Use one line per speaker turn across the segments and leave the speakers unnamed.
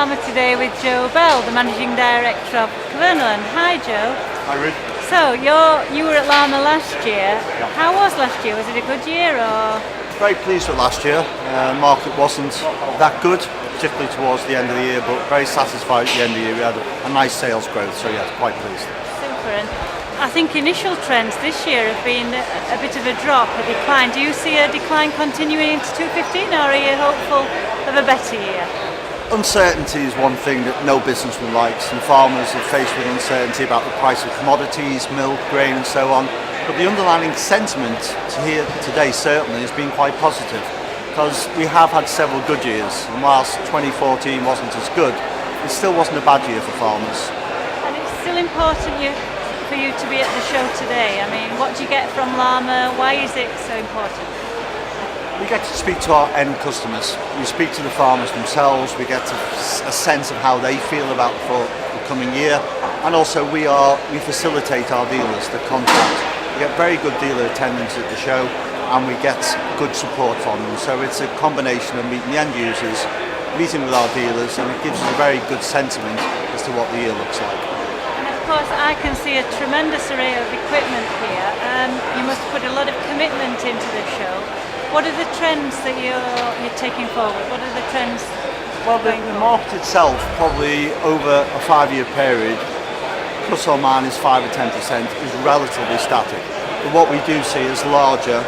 Llama today with Joe Bell, the Managing Director of Kverneland. Hi Joe.
Hi Ruth.
So you were at Llama last year.
Yeah.
How was last year? Was it a good year or?
Very pleased with last year. Market wasn't that good, particularly towards the end of the year, but very satisfied at the end of the year. We had a nice sales growth, so yeah, quite pleased.
Super. And I think initial trends this year have been a bit of a drop, a decline. Do you see a decline continuing into 2015, or are you hopeful of a better year?
Uncertainty is one thing that no businessman likes, and farmers are faced with uncertainty about the price of commodities, milk, grain and so on. But the underlying sentiment here today certainly has been quite positive, because we have had several good years, and whilst 2014 wasn't as good, it still wasn't a bad year for farmers.
And it's still important for you to be at the show today. I mean, what do you get from Llama? Why is it so important?
We get to speak to our end customers. We speak to the farmers themselves. We get a sense of how they feel about the coming year, and also we facilitate our dealers, the contact. We get very good dealer attendance at the show, and we get good support from them. So it's a combination of meeting the end users, meeting with our dealers, and it gives us a very good sentiment as to what the year looks like.
Of course, I can see a tremendous array of equipment here. You must put a lot of commitment into the show. What are the trends that you're taking forward? What are the trends?
Well, the market itself, probably over a 5-year period, plus or minus 5 or 10%, is relatively static. But what we do see is larger,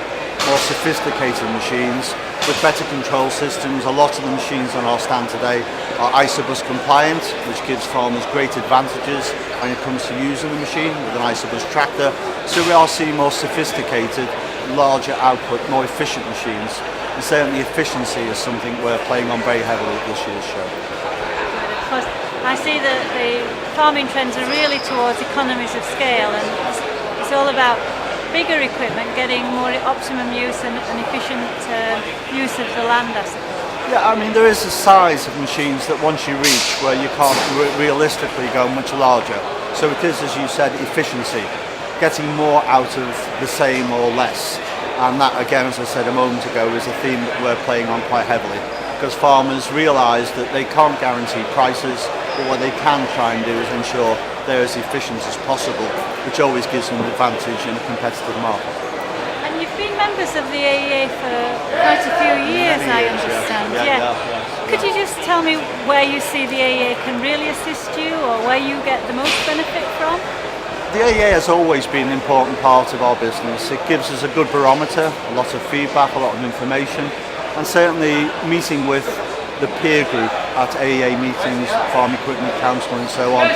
more sophisticated machines with better control systems. A lot of the machines on our stand today are ISOBUS compliant, which gives farmers great advantages when it comes to using the machine with an ISOBUS tractor. So we are seeing more sophisticated, larger output, more efficient machines. And certainly efficiency is something we're playing on very heavily at this year's show.
Of course, I see that the farming trends are really towards economies of scale, and it's all about bigger equipment getting more optimum use and efficient use of the land, I suppose.
Yeah, I mean, there is a size of machines that once you reach where you can't realistically go much larger. So it is, as you said, efficiency, getting more out of the same or less. And that, again, as I said a moment ago, is a theme that we're playing on quite heavily, because farmers realise that they can't guarantee prices, but what they can try and do is ensure they're as efficient as possible, which always gives them an advantage in a competitive market.
And you've been members of the AEA for quite a few years, I understand.
Yeah.
Could you just tell me where you see the AEA can really assist you, or where you get the most benefit from?
The AEA has always been an important part of our business. It gives us a good barometer, a lot of feedback, a lot of information, and certainly meeting with the peer group at AEA meetings, Farm Equipment Council and so on,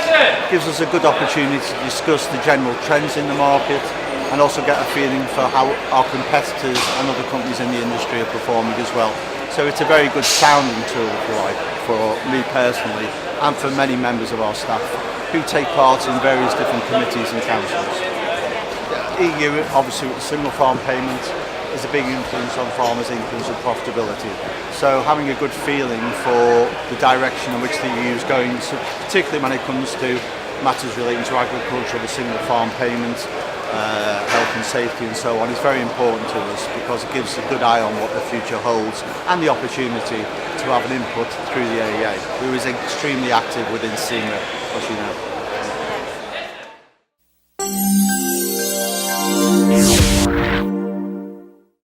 gives us a good opportunity to discuss the general trends in the market and also get a feeling for how our competitors and other companies in the industry are performing as well. So it's a very good sounding tool, if you like, for me personally and for many members of our staff who take part in various different committees and councils. EU, obviously with the single farm payment, is a big influence on farmers' incomes and profitability. So having a good feeling for the direction in which the EU is going, particularly when it comes to matters relating to agriculture, the single farm payment, health and safety and so on, is very important to us, because it gives a good eye on what the future holds and the opportunity to have an input through the AEA, who is extremely active within SEMA, as you know.